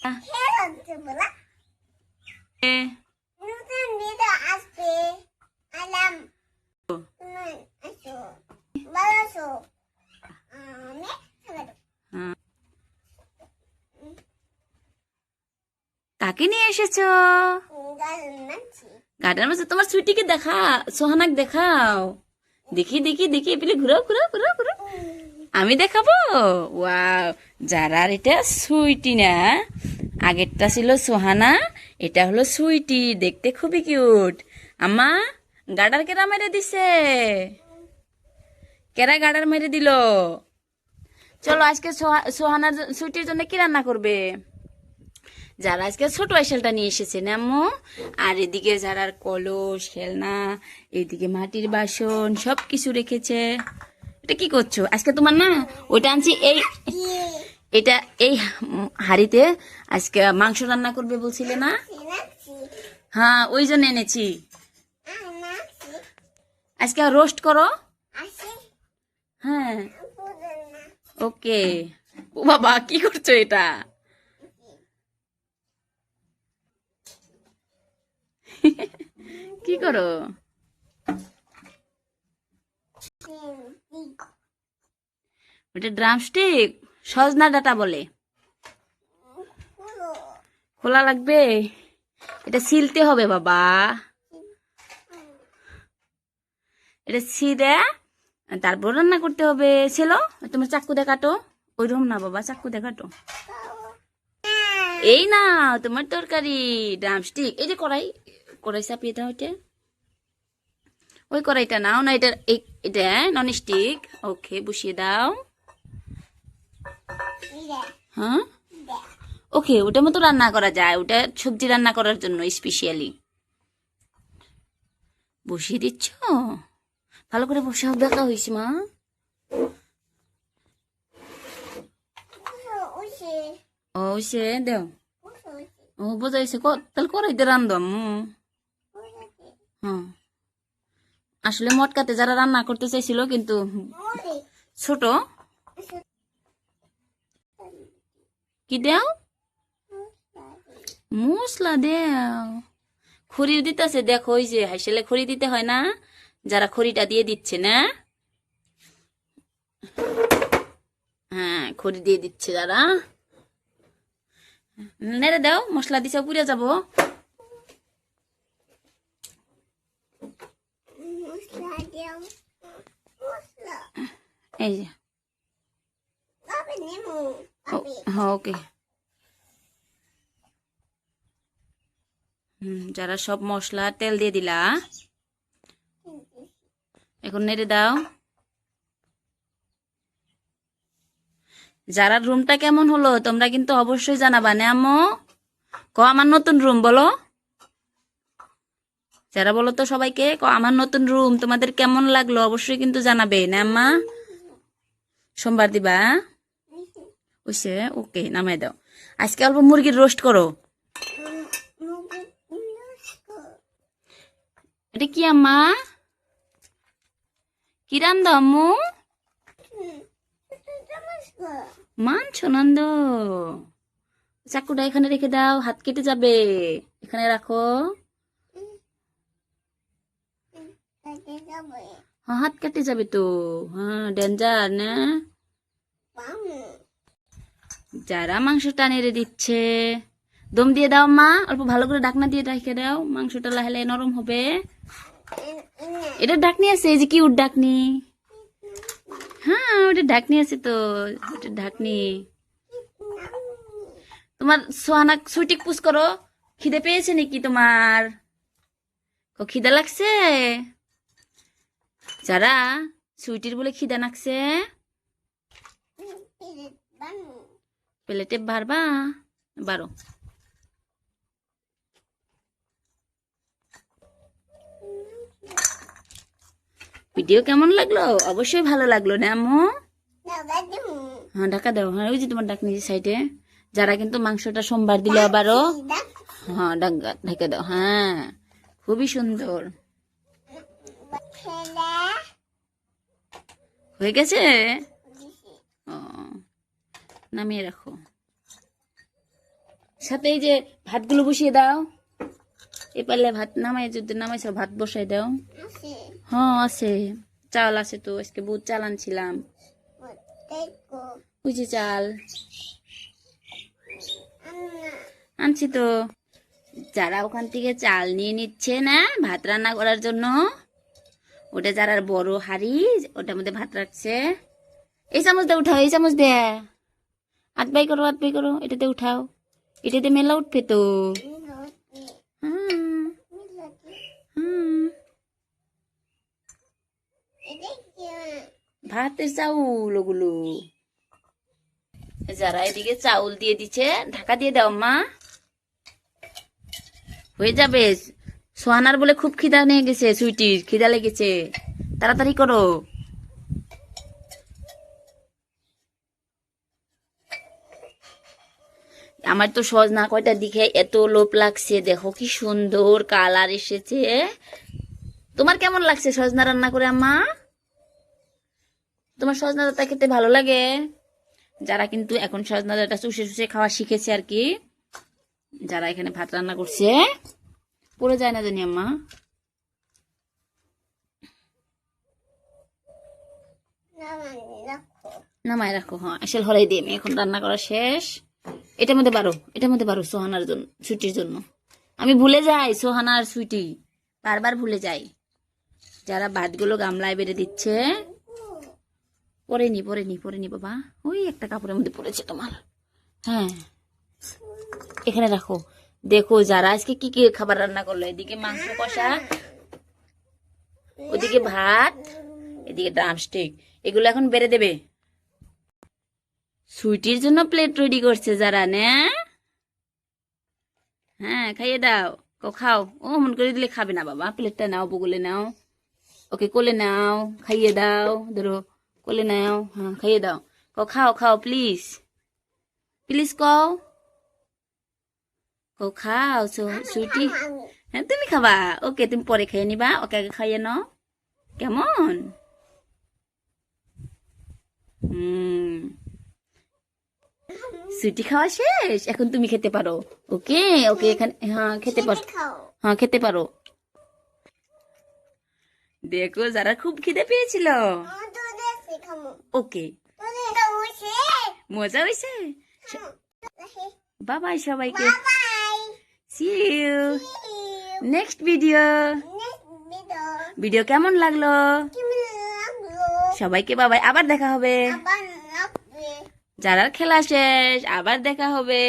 কাকে নিয়ে এসেছো? গার্ডেন মাঝে তোমার সুইটিকে দেখা, সোহানাক দেখাও। দেখি দেখি দেখি, পেলে ঘুরাও ঘুরাও ঘুরাও ঘুরাও। আমি দেখাবো। ওয়াও, যারা এটা সুইটি না, আগেরটা ছিল সোহানা, এটা হলো সুইটি। দেখতে খুবই কিউট। আম্মা, গার্ডার কেরা মেরে দিছে? কেরা গার্ডার মেরে দিল? চলো আজকে সোহানার সুইটির জন্য কি রান্না করবে? যারা আজকে ছোট আইসেলটা নিয়ে এসেছে না আম্মু, আর এদিকে যারার কলস, খেলনা, এদিকে মাটির বাসন সবকিছু রেখেছে। এটা কি করছো আজকে? তোমার না ওইটা আনছি, এটা এই হাড়িতে আজকে মাংস রান্না করবে বলছিলে না? হ্যাঁ, ওই জন্য এনেছি। আজকে রোস্ট করো। হ্যাঁ, ওকে। ও বাবা, কি করছো এটা? কি করো? ওটা ড্রামস্টিক, সজনা ডাটা বলে। খোলা লাগবে, এটা ছিলতে হবে বাবা। এটা ছিঁড়ে তারপর রান্না করতে হবে। ছিল তোমার চাকু দিয়ে কাটো। ওই রকম না বাবা, চাকু দিয়ে কাটো। এই না তোমার তরকারি, ড্রামস্টিক। এই যে কড়াই, কড়াই চাপিয়ে দাও। এটা ওই কড়াইটা নাও না, এটা নন স্টিক। ওকে, বসিয়ে দাও। হ্যাঁ, ওকে, ওটার মতো রান্না করা যায়। ওটা সবজি রান্না করার জন্য স্পেশালি। বসিয়ে দিচ্ছ? ভালো করে বসাও। দেখা হয়েছে মা? ও সে দেও। ও বোঝাইছে, তাহলে করাইতে রান্ধো আম্মু। হ্যাঁ, আসলে মটকাতে যারা রান্না করতে চাইছিল কিন্তু ছোট। কি দেও? মশলা দেও। খড়ি দিতেছে, দেখো। ওই যে হাইসেলে খড়ি দিতে হয় না, যারা খড়িটা দিয়ে দিচ্ছে না। হ্যাঁ, খড়ি দিয়ে দিচ্ছে যারা। নেড়ে দাও, মশলা দিছে, পুড়ে যাবো। এই যে, ওকে। যারা সব মশলা তেল দিয়ে দিলা, এখন নেড়ে দাও। যারা রুমটা কেমন হলো তোমরা কিন্তু অবশ্যই জানাবা না আম্মু। আমার নতুন রুম বলো। যারা বলো তো সবাইকে, আমার নতুন রুম তোমাদের কেমন লাগলো অবশ্যই কিন্তু জানাবে না আম্মা। সোমবার দিবা? ওইসে, ওকে, নামাই দাও। আজকে অল্প মুরগির রোস্ট করো। এটা কি আম্মা? কি রান্ধ আম্মু? মাংস নন্দ। চাকুটা এখানে রেখে দাও, হাত কেটে যাবে। এখানে রাখো। হ্যাঁ, হাত কেটে যাবে তো। হ্যাঁ, ডেঞ্জার না? যারা মাংসটা নেড়ে দিচ্ছে, দম দিয়ে দাও মা। অল্প ভালো করে ঢাকনা দিয়ে রেখে দাও, মাংসটা লাহে লাহে নরম হবে। এটা ঢাকনি আছে, এই যে কিউট ঢাকনি। হ্যাঁ, ওটা ঢাকনি আছে তো, ওটা ঢাকনি। তোমার সোহানা সুইটিক পুশ করো। খিদে পেয়েছে নাকি তোমার? খিদে লাগছে? যারা সুইটির বলে খিদে লাগছে, প্লেটে বারবা বারো। ভিডিও কেমন লাগলো? অবশ্যই ভালো লাগলো না আম্মু? হ্যাঁ, ঢাকা দাও। হ্যাঁ, ওই যে তোমার ঢাকনি সাইডে। যারা কিন্তু মাংসটা সোমবার দিলে আবারও। হ্যাঁ, ঢেকে দাও। হ্যাঁ, খুবই সুন্দর হয়ে গেছে। ও, নামিয়ে রাখো। সাথে এই যে ভাতগুলো বসিয়ে দাও। এ পারলে ভাত নামাই, যদি নামাইছ ভাত বসাই দাও। হ্যাঁ আছে, চাল আছে তো, আজকে বহুত চাল আনছিলাম। ওই যে চাল আনছি তো। যারা ওখান থেকে চাল নিয়ে নিচ্ছে না ভাত রান্না করার জন্য, ওটা যারা বড় হাড়ি, ওটার মধ্যে ভাত রাখছে। এই চামচ দিয়ে উঠাও, এই চামচ দিয়ে হাত বাই করো, হাত বাই করো, এটাতে উঠাও, এটাতে মেলা উঠবে তো। হুম হুম, ভাতের চাউল ওগুলো। যারা এদিকে চাউল দিয়ে দিচ্ছে, ঢাকা দিয়ে দাও মা, হয়ে যাবে। সোহানার বলে খুব খিদা নিয়ে গেছে, সুইটির খিদা লেগেছে, তাড়াতাড়ি করো। আমার তো সজনা কয়টা দিকে এত লোভ লাগছে, দেখো কি সুন্দর কালার এসেছে। তোমার কেমন লাগছে সজনা রান্না করে আম্মা? তোমার সজনা ডাঁটা খেতে ভালো লাগে? যারা কিন্তু এখন সজনা ডাঁটা চুষে চুষে খাওয়া শিখেছে আর কি, যারা এখানে ভাত রান্না করছে, পড়ে যায় না জানি আম্মা। নামাই রাখো, হ্যাঁ আসল হরাই দিয়ে আমি এখন রান্না করা শেষ। এটার মধ্যে বারো, এটার মধ্যে বারো, সোহানার জন্য, সুইটির জন্য। আমি ভুলে যাই সোহানার সুইটি, বারবার ভুলে যাই। যারা ভাতগুলো গামলায় বেড়ে দিচ্ছে, পরে নি বাবা, ওই একটা কাপড়ের মধ্যে পড়েছে তোমার। হ্যাঁ এখানে রাখো। দেখো যারা আজকে কি কি খাবার রান্না করলো, এদিকে মাংস কষা, ওদিকে ভাত, এদিকে ড্রামস্টিক, এগুলো এখন বেড়ে দেবে। সুইটির জন্য প্লেট রেডি করছে যারা না। হ্যাঁ খাইয়ে দাও, খাও। ও মন করে দিলে খাবে না বাবা, প্লেটটা নাও, বগলে নাও, ওকে কোলে নাও, খাইয়ে দাও, ধরো কোলে নাও, হ্যাঁ খাইয়ে দাও। খাও খাও প্লিজ, প্লিজ কও, খাও সুইটি। হ্যাঁ তুমি খাবা, ওকে তুমি পরে খেয়ে নিবা, ওকে আগে খাইয়ে নাও কেমন। সুইটি খাওয়া শেষ, এখন তুমি খেতে পারো। ওকে ওকে এখানে, হ্যাঁ খেতে পারো, হ্যাঁ খেতে পারো। দেখো যারা খুব খিদে পেয়েছিল, ওকে মজা হয়েছে। বাবাই সবাইকে, see you next video. Video কেমন লাগলো সবাইকে বাবাই, আবার দেখা হবে। যারা খেলা শেষ, আবার দেখা হবে।